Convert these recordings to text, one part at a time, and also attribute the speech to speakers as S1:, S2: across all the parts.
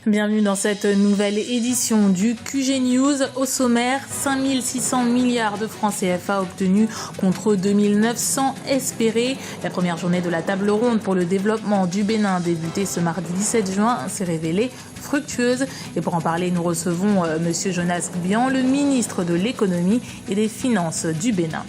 S1: Bienvenue dans cette nouvelle édition du QG News. Au sommaire, 5600 milliards de francs CFA obtenus contre 2900 espérés. La première journée de la table ronde pour le développement du Bénin, débutée ce mardi 17 juin, s'est révélée fructueuse. Et pour en parler, nous recevons M. Jonas Gbian, le ministre de l'économie et des finances du Bénin.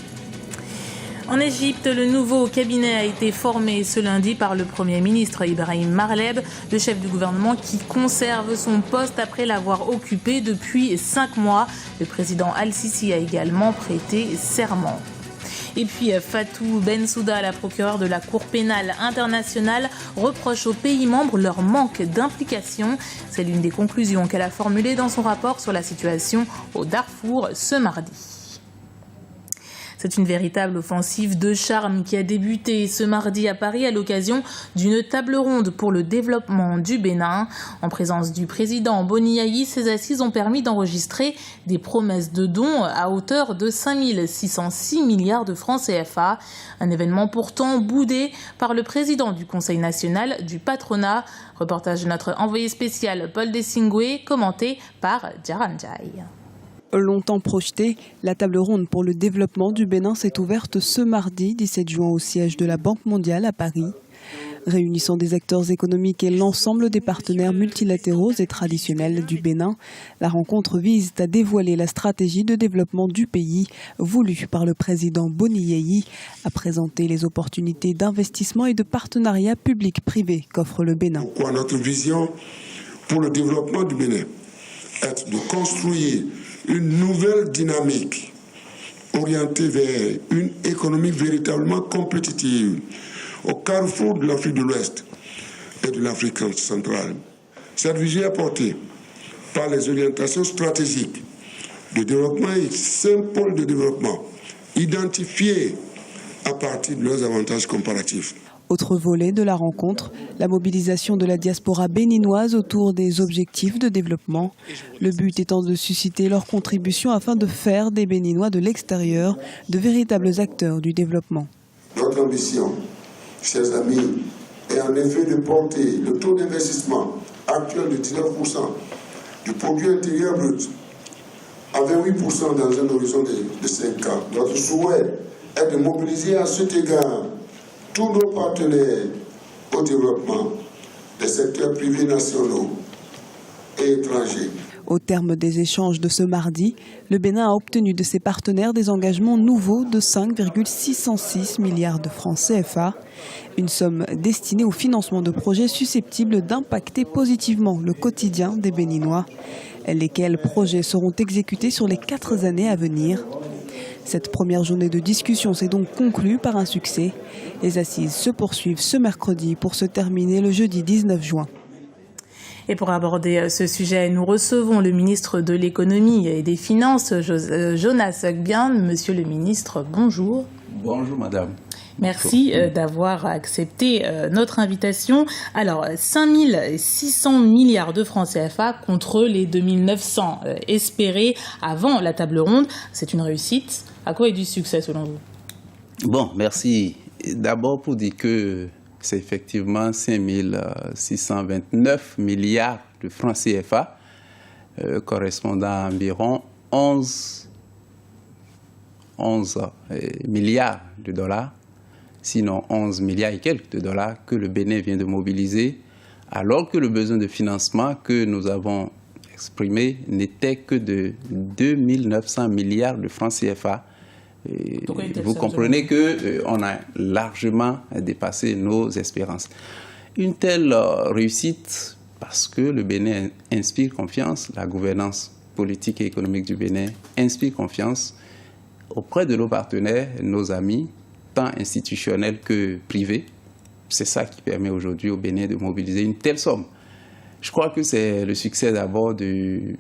S1: En Égypte, le nouveau cabinet a été formé ce lundi par le Premier ministre Ibrahim Marleb, le chef du gouvernement qui conserve son poste après l'avoir occupé depuis 5 mois. Le président Al-Sisi a également prêté serment. Et puis Fatou Bensouda, la procureure de la Cour pénale internationale, reproche aux pays membres leur manque d'implication. C'est l'une des conclusions qu'elle a formulées dans son rapport sur la situation au Darfour ce mardi. C'est une véritable offensive de charme qui a débuté ce mardi à Paris à l'occasion d'une table ronde pour le développement du Bénin. En présence du président Boni Yayi, ces assises ont permis d'enregistrer des promesses de dons à hauteur de 5606 milliards de francs CFA. Un événement pourtant boudé par le président du Conseil national du patronat. Reportage de notre envoyé spécial Paul Dessingwe, commenté par Djaran Jai.
S2: Longtemps projetée, la table ronde pour le développement du Bénin s'est ouverte ce mardi 17 juin au siège de la Banque mondiale à Paris. Réunissant des acteurs économiques et l'ensemble des partenaires multilatéraux et traditionnels du Bénin, la rencontre vise à dévoiler la stratégie de développement du pays voulue par le président Boni Yayi, à présenter les opportunités d'investissement et de partenariat public-privé qu'offre le Bénin.
S3: Pourquoi notre vision pour le développement du Bénin est de construire une nouvelle dynamique orientée vers une économie véritablement compétitive au carrefour de l'Afrique de l'Ouest et de l'Afrique centrale. Cette vision est portée par les orientations stratégiques de développement et 5 pôles de développement identifiés à partir de leurs avantages comparatifs.
S2: Autre volet de la rencontre, la mobilisation de la diaspora béninoise autour des objectifs de développement. Le but étant de susciter leur contribution afin de faire des Béninois de l'extérieur de véritables acteurs du développement.
S3: Notre ambition, chers amis, est en effet de porter le taux d'investissement actuel de 19% du produit intérieur brut à 28% dans un horizon de 5 ans. Notre souhait est de mobiliser à cet égard tous nos partenaires au développement des secteurs privés nationaux et étrangers.
S2: Au terme des échanges de ce mardi, le Bénin a obtenu de ses partenaires des engagements nouveaux de 5,606 milliards de francs CFA, une somme destinée au financement de projets susceptibles d'impacter positivement le quotidien des Béninois, lesquels projets seront exécutés sur les 4 années à venir. Cette première journée de discussion s'est donc conclue par un succès. Les assises se poursuivent ce mercredi pour se terminer le jeudi 19 juin.
S1: Et pour aborder ce sujet, nous recevons le ministre de l'économie et des finances, Jonas Gbian. Monsieur le ministre, bonjour.
S4: Bonjour madame.
S1: Merci d'avoir accepté notre invitation. Alors, 5600 milliards de francs CFA contre les 2900 espérés avant la table ronde. C'est une réussite. À quoi est du succès selon vous?
S4: Bon, merci. D'abord pour dire que c'est effectivement 5629 milliards de francs CFA, correspondant à environ 11 milliards de dollars, sinon 11 milliards et quelques de dollars que le Bénin vient de mobiliser, alors que le besoin de financement que nous avons exprimé n'était que de 2900 milliards de francs CFA. Vous comprenez qu'on a largement dépassé nos espérances. Une telle réussite parce que le Bénin inspire confiance, la gouvernance politique et économique du Bénin inspire confiance auprès de nos partenaires, nos amis, tant institutionnels que privés. C'est ça qui permet aujourd'hui au Bénin de mobiliser une telle somme. Je crois que c'est le succès d'abord de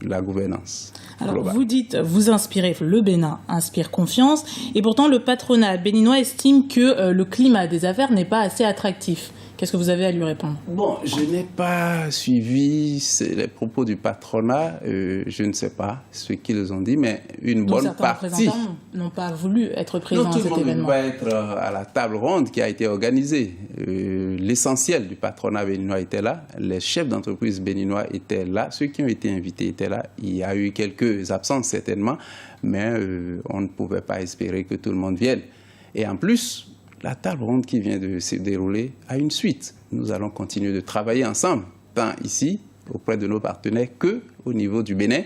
S4: la gouvernance.
S1: Alors
S4: globale.
S1: vous dites, vous inspirez, le Bénin inspire confiance, et pourtant le patronat béninois estime que le climat des affaires n'est pas assez attractif. Qu'est-ce que vous avez à lui répondre?
S4: Bon, je n'ai pas suivi les propos du patronat, je ne sais pas ce qu'ils ont dit, mais une
S1: Donc
S4: bonne partie...
S1: Certains représentants n'ont pas voulu être présents à cet événement.
S4: Tout le monde va être à la table ronde qui a été organisée. L'essentiel du patronat béninois était là, les chefs d'entreprise béninois étaient là, ceux qui ont été invités étaient là. Il y a eu quelques absences certainement, mais on ne pouvait pas espérer que tout le monde vienne. Et en plus, la table ronde qui vient de se dérouler a une suite. Nous allons continuer de travailler ensemble, tant ici, auprès de nos partenaires, qu'au niveau du Bénin,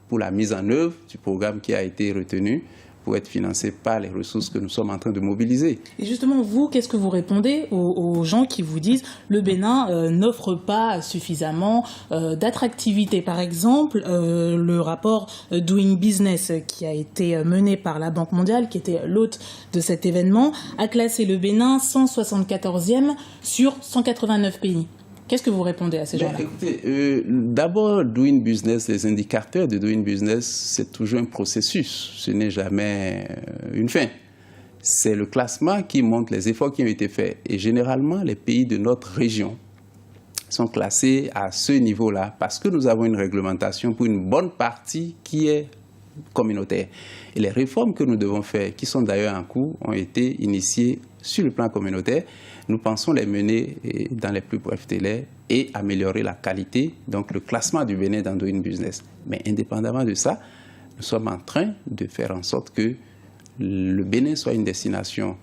S4: pour la mise en œuvre du programme qui a été retenu pour être financé par les ressources que nous sommes en train de mobiliser.
S1: Et justement, vous, qu'est-ce que vous répondez aux gens qui vous disent le Bénin n'offre pas suffisamment d'attractivité? Par exemple, le rapport Doing Business qui a été mené par la Banque mondiale, qui était l'hôte de cet événement, a classé le Bénin 174e sur 189 pays. Qu'est-ce que vous répondez à ces gens-là?
S4: Écoutez, d'abord, Doing Business, les indicateurs de Doing Business, c'est toujours un processus. Ce n'est jamais une fin. C'est le classement qui montre les efforts qui ont été faits. Et généralement, les pays de notre région sont classés à ce niveau-là parce que nous avons une réglementation pour une bonne partie qui est communautaire. Et les réformes que nous devons faire, qui sont d'ailleurs en cours, ont été initiées sur le plan communautaire. Nous pensons les mener dans les plus brefs délais et améliorer la qualité, donc le classement du Bénin dans Doing Business. Mais indépendamment de ça, nous sommes en train de faire en sorte que le Bénin soit une destination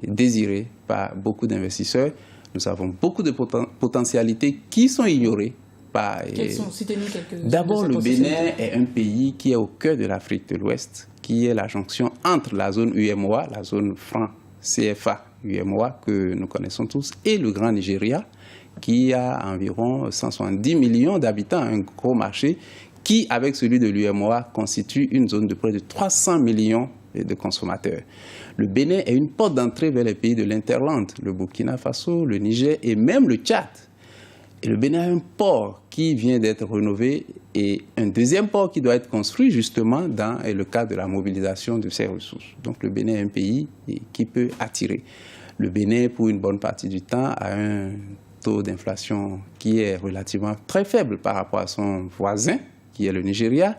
S4: désirée par beaucoup d'investisseurs. Nous avons beaucoup de potentialités qui sont ignorées. D'abord, le Bénin est un pays qui est au cœur de l'Afrique de l'Ouest, qui est la jonction entre la zone UEMOA, la zone franc CFA UEMOA que nous connaissons tous, et le Grand Nigeria, qui a environ 170 millions d'habitants, un gros marché, qui, avec celui de l'UEMOA, constitue une zone de près de 300 millions de consommateurs. Le Bénin est une porte d'entrée vers les pays de l'Interland, le Burkina Faso, le Niger et même le Tchad. Et le Bénin a un port qui vient d'être rénové et un deuxième port qui doit être construit justement dans le cadre de la mobilisation de ces ressources. Donc le Bénin est un pays qui peut attirer. Le Bénin, pour une bonne partie du temps, a un taux d'inflation qui est relativement très faible par rapport à son voisin, qui est le Nigeria.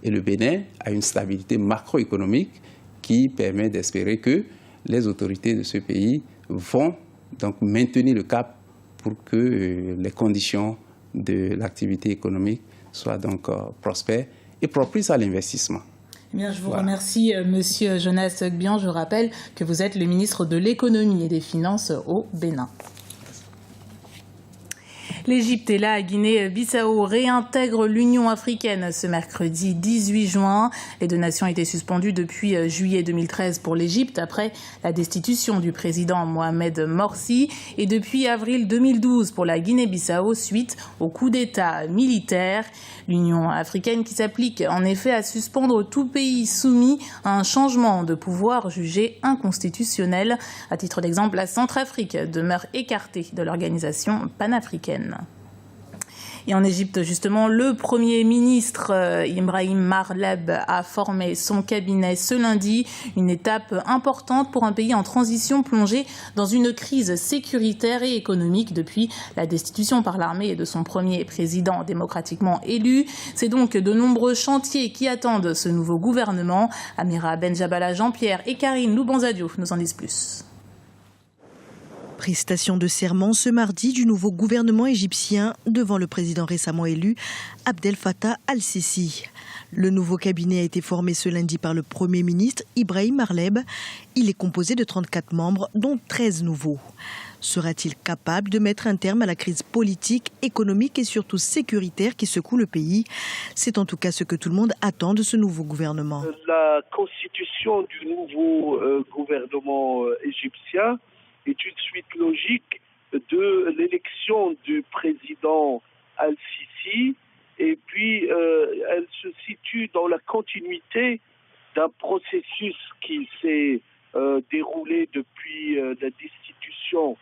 S4: Et le Bénin a une stabilité macroéconomique qui permet d'espérer que les autorités de ce pays vont donc maintenir le cap pour que les conditions de l'activité économique soient donc prospères et propices à l'investissement.
S1: Eh bien, je vous remercie, Monsieur Jonas Gbian. Je rappelle que vous êtes le ministre de l'Économie et des Finances au Bénin. L'Égypte et la Guinée-Bissau réintègrent l'Union africaine ce mercredi 18 juin. Les deux nations étaient suspendues depuis juillet 2013 pour l'Égypte après la destitution du président Mohamed Morsi et depuis avril 2012 pour la Guinée-Bissau suite au coup d'État militaire. L'Union africaine qui s'applique en effet à suspendre tout pays soumis à un changement de pouvoir jugé inconstitutionnel. À titre d'exemple, la Centrafrique demeure écartée de l'organisation panafricaine. Et en Égypte, justement, le Premier ministre Ibrahim Marleb a formé son cabinet ce lundi, une étape importante pour un pays en transition plongé dans une crise sécuritaire et économique depuis la destitution par l'armée de son premier président démocratiquement élu. C'est donc de nombreux chantiers qui attendent ce nouveau gouvernement. Amira Benjabala, Jean-Pierre et Karine Loubanzadio nous en disent plus.
S5: Prestation de serment ce mardi du nouveau gouvernement égyptien devant le président récemment élu, Abdel Fattah al-Sisi. Le nouveau cabinet a été formé ce lundi par le Premier ministre Ibrahim Marleb. Il est composé de 34 membres, dont 13 nouveaux. Sera-t-il capable de mettre un terme à la crise politique, économique et surtout sécuritaire qui secoue le pays? C'est en tout cas ce que tout le monde attend de ce nouveau gouvernement.
S6: La constitution du nouveau gouvernement égyptien est une suite logique de l'élection du président al-Sisi et puis elle se situe dans la continuité d'un processus qui s'est déroulé depuis la destitution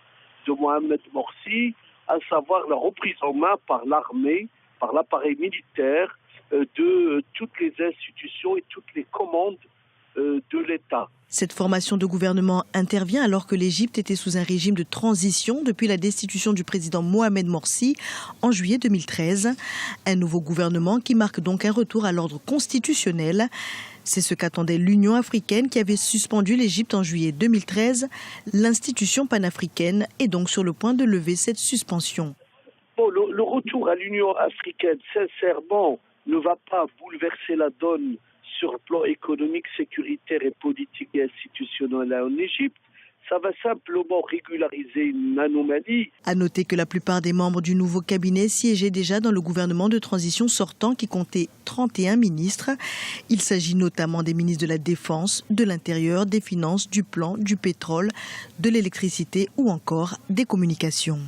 S6: de Mohamed Morsi, à savoir la reprise en main par l'armée, par l'appareil militaire de toutes les institutions et toutes les commandes de l'État.
S5: Cette formation de gouvernement intervient alors que l'Égypte était sous un régime de transition depuis la destitution du président Mohamed Morsi en juillet 2013. Un nouveau gouvernement qui marque donc un retour à l'ordre constitutionnel. C'est ce qu'attendait l'Union africaine qui avait suspendu l'Égypte en juillet 2013. L'institution panafricaine est donc sur le point de lever cette suspension.
S6: Bon, le retour à l'Union africaine, sincèrement, ne va pas bouleverser la donne sur le plan économique, sécuritaire et politique et institutionnel en Égypte. Ça va simplement régulariser une anomalie.
S5: À noter que la plupart des membres du nouveau cabinet siégeaient déjà dans le gouvernement de transition sortant qui comptait 31 ministres. Il s'agit notamment des ministres de la Défense, de l'Intérieur, des Finances, du Plan, du Pétrole, de l'Électricité ou encore des Communications.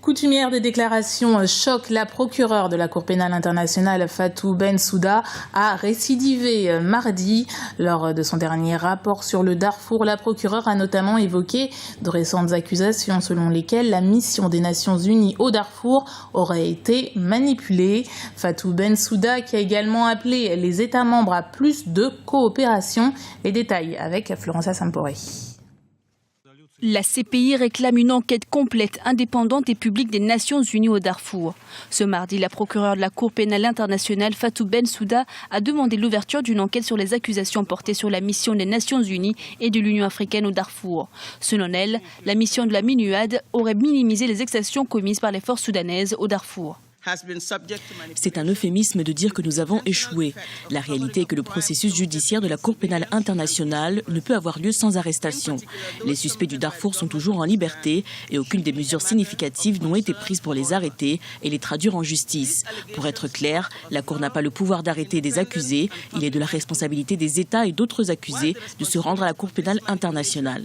S1: Coutumière des déclarations choc, la procureure de la Cour pénale internationale Fatou Bensouda a récidivé mardi. Lors de son dernier rapport sur le Darfour, la procureure a notamment évoqué de récentes accusations selon lesquelles la mission des Nations Unies au Darfour aurait été manipulée. Fatou Bensouda qui a également appelé les États membres à plus de coopération. Les détails avec Florencia Samporé.
S7: La CPI réclame une enquête complète, indépendante et publique des Nations Unies au Darfour. Ce mardi, la procureure de la Cour pénale internationale, Fatou Bensouda, a demandé l'ouverture d'une enquête sur les accusations portées sur la mission des Nations Unies et de l'Union africaine au Darfour. Selon elle, la mission de la MINUAD aurait minimisé les exactions commises par les forces soudanaises au Darfour.
S8: C'est un euphémisme de dire que nous avons échoué. La réalité est que le processus judiciaire de la Cour pénale internationale ne peut avoir lieu sans arrestation. Les suspects du Darfour sont toujours en liberté et aucune des mesures significatives n'ont été prises pour les arrêter et les traduire en justice. Pour être clair, la Cour n'a pas le pouvoir d'arrêter des accusés. Il est de la responsabilité des États et d'autres accusés de se rendre à la Cour pénale internationale.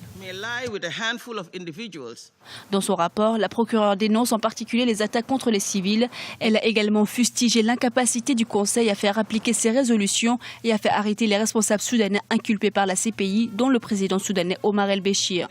S7: Dans son rapport, la procureure dénonce en particulier les attaques contre les civils. Elle a également fustigé l'incapacité du Conseil à faire appliquer ses résolutions et à faire arrêter les responsables soudanais inculpés par la CPI, dont le président soudanais Omar el-Béchir.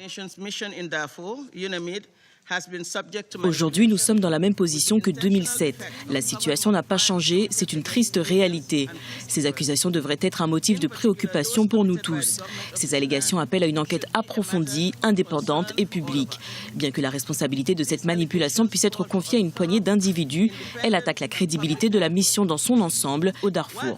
S8: Aujourd'hui, nous sommes dans la même position que 2007. La situation n'a pas changé, c'est une triste réalité. Ces accusations devraient être un motif de préoccupation pour nous tous. Ces allégations appellent à une enquête approfondie, indépendante et publique. Bien que la responsabilité de cette manipulation puisse être confiée à une poignée d'individus, elle attaque la crédibilité de la mission dans son ensemble au Darfour.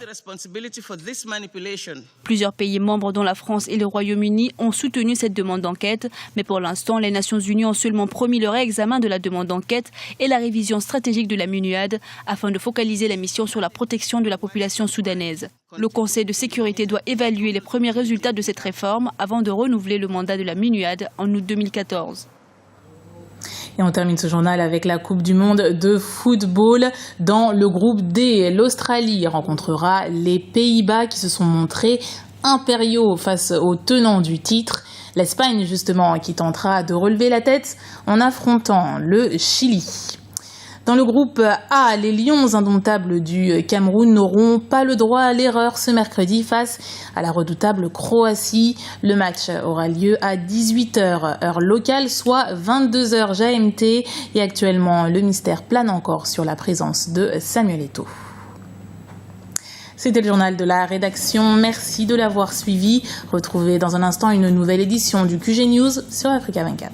S7: Plusieurs pays membres, dont la France et le Royaume-Uni, ont soutenu cette demande d'enquête, mais pour l'instant, les Nations Unies ont seulement promis le réexamen de la demande d'enquête et la révision stratégique de la MINUAD afin de focaliser la mission sur la protection de la population soudanaise. Le Conseil de sécurité doit évaluer les premiers résultats de cette réforme avant de renouveler le mandat de la MINUAD en août 2014.
S1: Et on termine ce journal avec la Coupe du Monde de football. Dans le groupe D, l'Australie rencontrera les Pays-Bas qui se sont montrés impériaux face aux tenants du titre. L'Espagne, justement, qui tentera de relever la tête en affrontant le Chili. Dans le groupe A, les Lions indomptables du Cameroun n'auront pas le droit à l'erreur ce mercredi face à la redoutable Croatie. Le match aura lieu à 18h heure locale, soit 22h GMT. Et actuellement, le mystère plane encore sur la présence de Samuel Eto'o. C'était le journal de la rédaction. Merci de l'avoir suivi. Retrouvez dans un instant une nouvelle édition du QG News sur Africa 24.